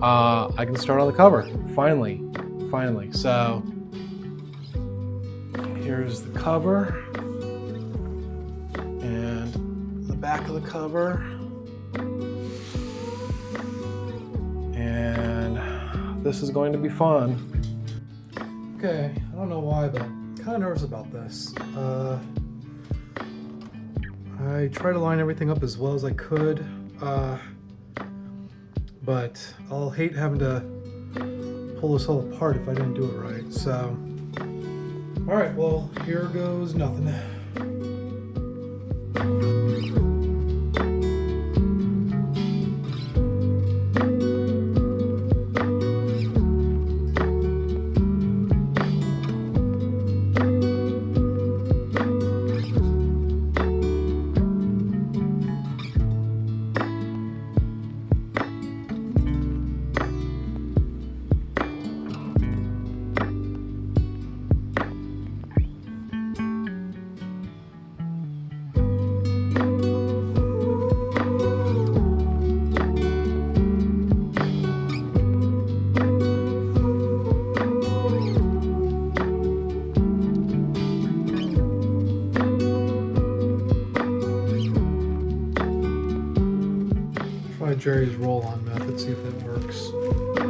I can start on the cover. Finally. So here's the cover and the back of the cover. And this is going to be fun. Okay, I don't know why, but I'm kind of nervous about this. I tried to line everything up as well as I could, but I'll hate having to pull this all apart if I didn't do it right. So, all right, well, here goes nothing. Try Jerry's roll-on method, see if it works. What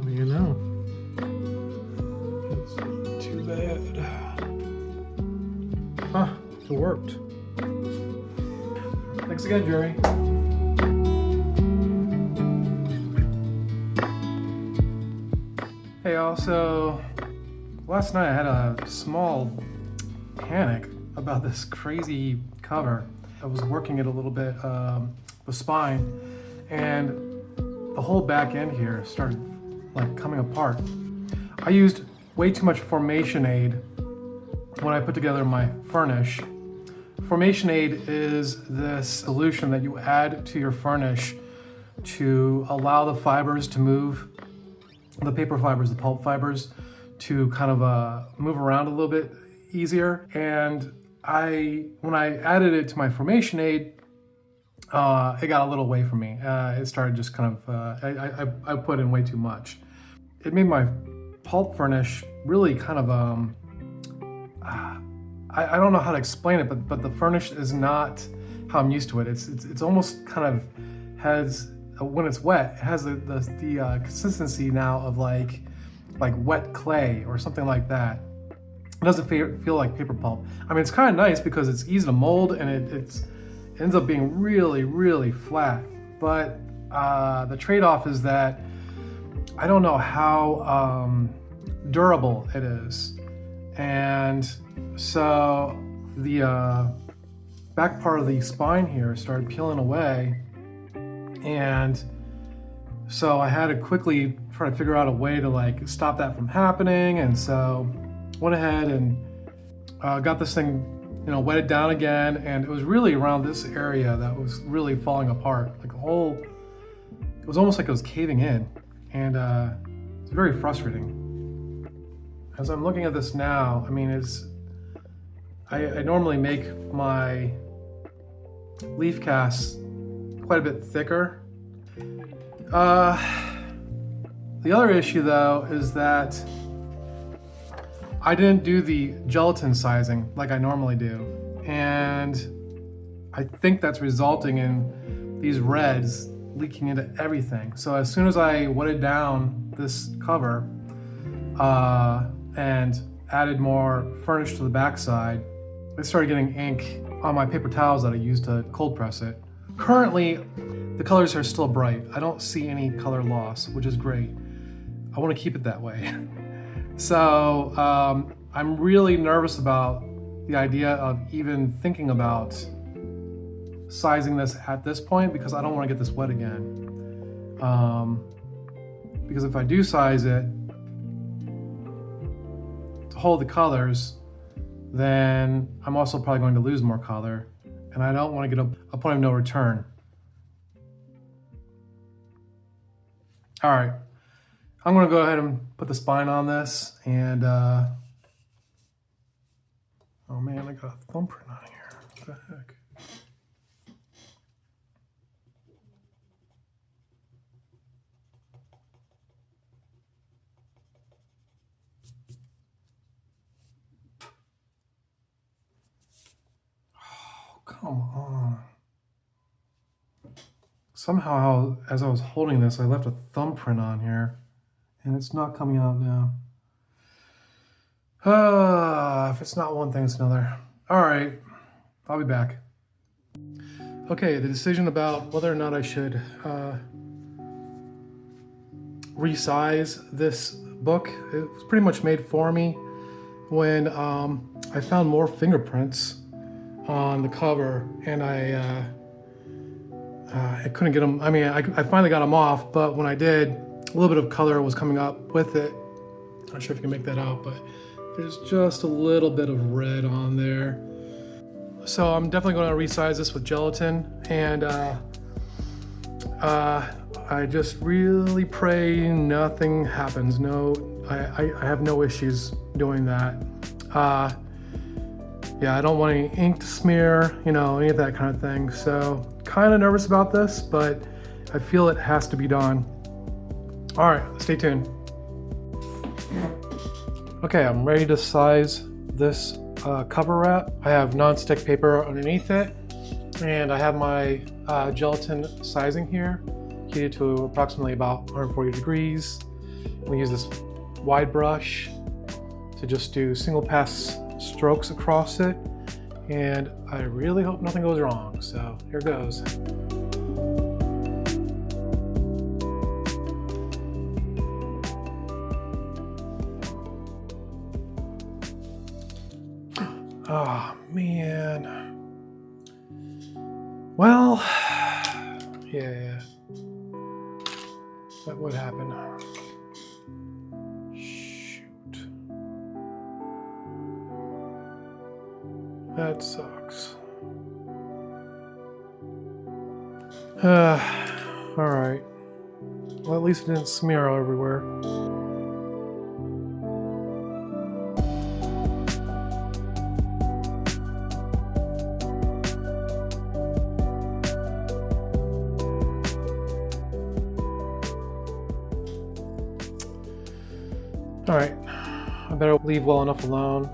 do you know? It's not too bad. Huh, it worked. Thanks again, Jerry. Hey, also, last night I had a small panic about this crazy cover. I was working it a little bit with spine, and the whole back end here started like coming apart. I used way too much formation aid when I put together my furnish. Formation aid is this solution that you add to your furnish to allow the fibers to move, the paper fibers, the pulp fibers, to kind of move around a little bit easier. And when I added it to my formation aid, it got a little away from me. It started just kind of, I put in way too much. It made my pulp furnish really kind of, I don't know how to explain it, but the furnish is not how I'm used to it. It's almost kind of has, when it's wet, it has the consistency now of like wet clay or something like that. It doesn't feel like paper pulp. I mean, it's kind of nice because it's easy to mold and it ends up being really, really flat. But the trade-off is that I don't know how durable it is. And so the back part of the spine here started peeling away. And so I had to quickly try to figure out a way to like stop that from happening. And so went ahead and got this thing, wetted down again, and it was really around this area that was really falling apart. Like it was almost like it was caving in, and it's very frustrating. As I'm looking at this now, I mean, I normally make my leaf casts quite a bit thicker. The other issue though is that I didn't do the gelatin sizing like I normally do, and I think that's resulting in these reds leaking into everything. So as soon as I wetted down this cover and added more furnish to the backside, I started getting ink on my paper towels that I used to cold press it. Currently, the colors are still bright. I don't see any color loss, which is great. I want to keep it that way. So I'm really nervous about the idea of even thinking about sizing this at this point because I don't want to get this wet again. Because if I do size it to hold the colors, then I'm also probably going to lose more color, and I don't want to get a point of no return. All right. I'm gonna go ahead and put the spine on this, and oh man, I got a thumbprint on here. What the heck? Come on. Somehow, as I was holding this, I left a thumbprint on here, and it's not coming out now. If it's not one thing, it's another. All right, I'll be back. Okay, the decision about whether or not I should resize this book, it was pretty much made for me when I found more fingerprints on the cover, and I couldn't get them. I mean, I finally got them off, but when I did, a little bit of color was coming up with it. Not sure if you can make that out, but there's just a little bit of red on there. So I'm definitely going to resize this with gelatin, and I just really pray nothing happens. No, I have no issues doing that. Yeah, I don't want any ink to smear, you know, any of that kind of thing. So kind of nervous about this, but I feel it has to be done. All right, stay tuned. Okay, I'm ready to size this cover wrap. I have non-stick paper underneath it, and I have my gelatin sizing here, heated to approximately about 140 degrees. I'm gonna use this wide brush to just do single pass strokes across it, and I really hope nothing goes wrong. So here goes. Oh man. Well, yeah, that would happen. Shoot. That sucks. All right. Well, at least it didn't smear all everywhere. All right, I better leave well enough alone.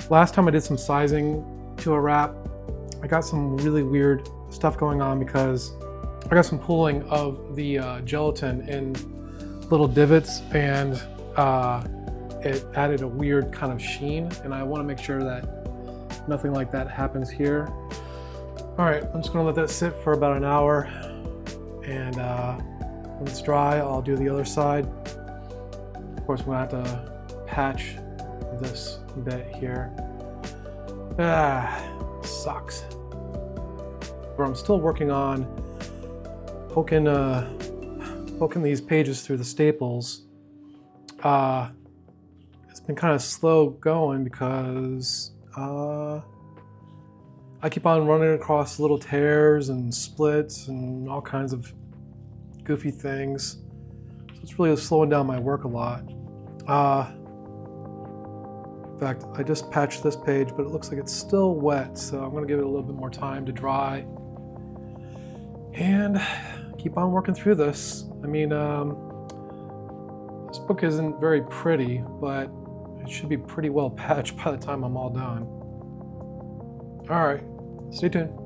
Last time I did some sizing to a wrap, I got some really weird stuff going on because I got some pooling of the gelatin in little divots, and it added a weird kind of sheen, and I want to make sure that nothing like that happens here. All right, I'm just gonna let that sit for about an hour, and when it's dry, I'll do the other side. Of course, I'm gonna have to patch this bit here. Sucks. But I'm still working on poking these pages through the staples. It's been kind of slow going because I keep on running across little tears and splits and all kinds of goofy things. So it's really slowing down my work a lot. In fact, I just patched this page, but it looks like it's still wet, so I'm going to give it a little bit more time to dry and keep on working through this. I mean, this book isn't very pretty, but it should be pretty well patched by the time I'm all done. All right, stay tuned.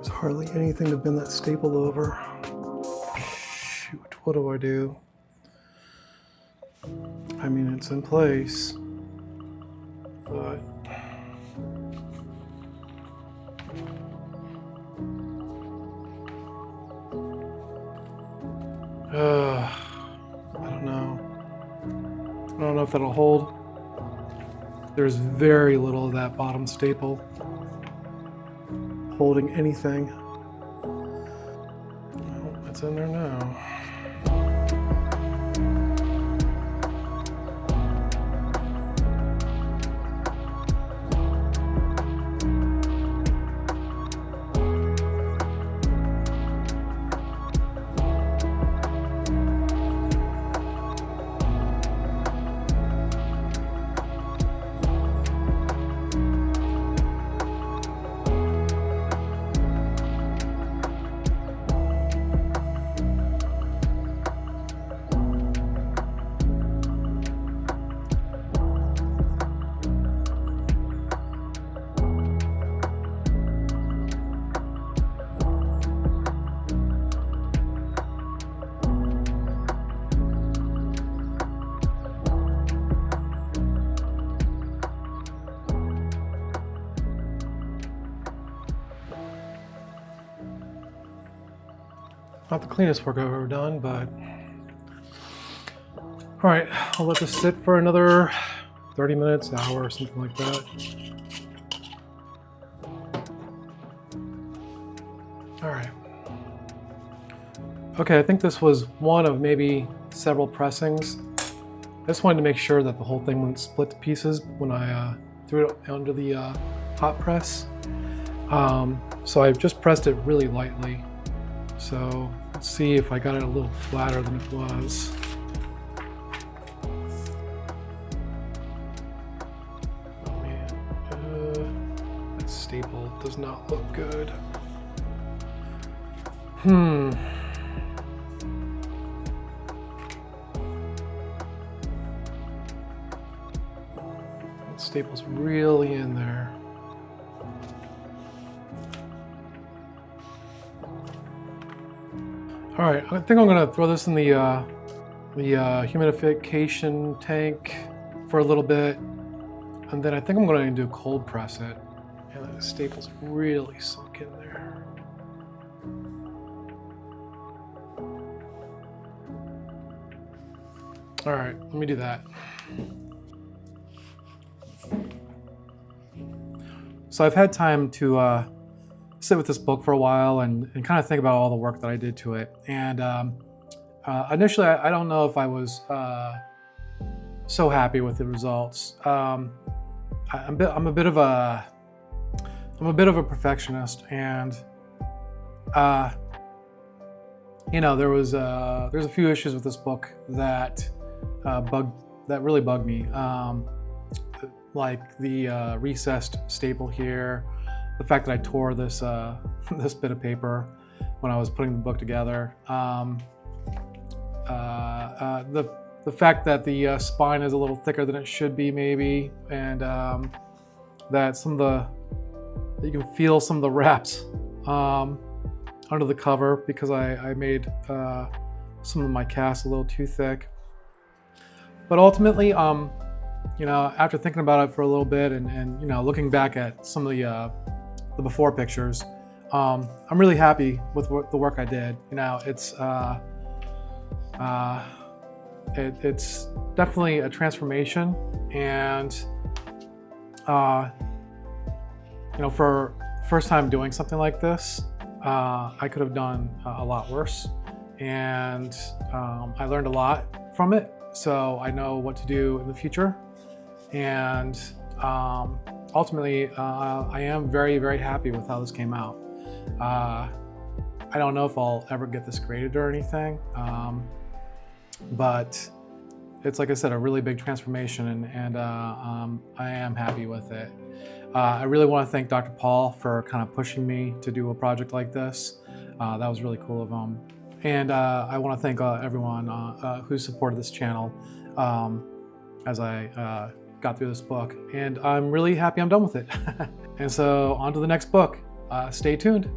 Hardly anything to bend that staple over. Shoot, what do I do? I mean, it's in place, but I don't know. I don't know if that'll hold. There's very little of that bottom staple holding anything. Oh, it's in there now. Not the cleanest work I've ever done, but all right, I'll let this sit for another 30 minutes, hour, or something like that. All right. Okay, I think this was one of maybe several pressings. I just wanted to make sure that the whole thing wouldn't split to pieces when I threw it under the hot press. So I just pressed it really lightly. So let's see if I got it a little flatter than it was. Oh man, that staple does not look good. That staple's really in there. All right, I think I'm gonna throw this in the humidification tank for a little bit, and then I think I'm going to do cold press it. Yeah, the staple's really sunk in there. All right, let me do that. So I've had time to sit with this book for a while and kind of think about all the work that I did to it. And initially, I don't know if I was so happy with the results. I'm a bit of a perfectionist, and you know, there's a few issues with this book that really bugged me, like the recessed staple here. The fact that I tore this this bit of paper when I was putting the book together. The fact that the spine is a little thicker than it should be, maybe, and that you can feel some of the wraps under the cover because I made some of my casts a little too thick. But ultimately, you know, after thinking about it for a little bit and you know, looking back at some of the before pictures, I'm really happy with the work I did. You know, it's definitely a transformation, and you know, for first time doing something like this, I could have done a lot worse, and I learned a lot from it, so I know what to do in the future. And ultimately, I am very, very happy with how this came out. I don't know if I'll ever get this graded or anything, but it's, like I said, a really big transformation, and I am happy with it. I really want to thank Dr. Paul for kind of pushing me to do a project like this. That was really cool of him. And I want to thank everyone who supported this channel as I got through this book. And I'm really happy I'm done with it. And so on to the next book. Stay tuned.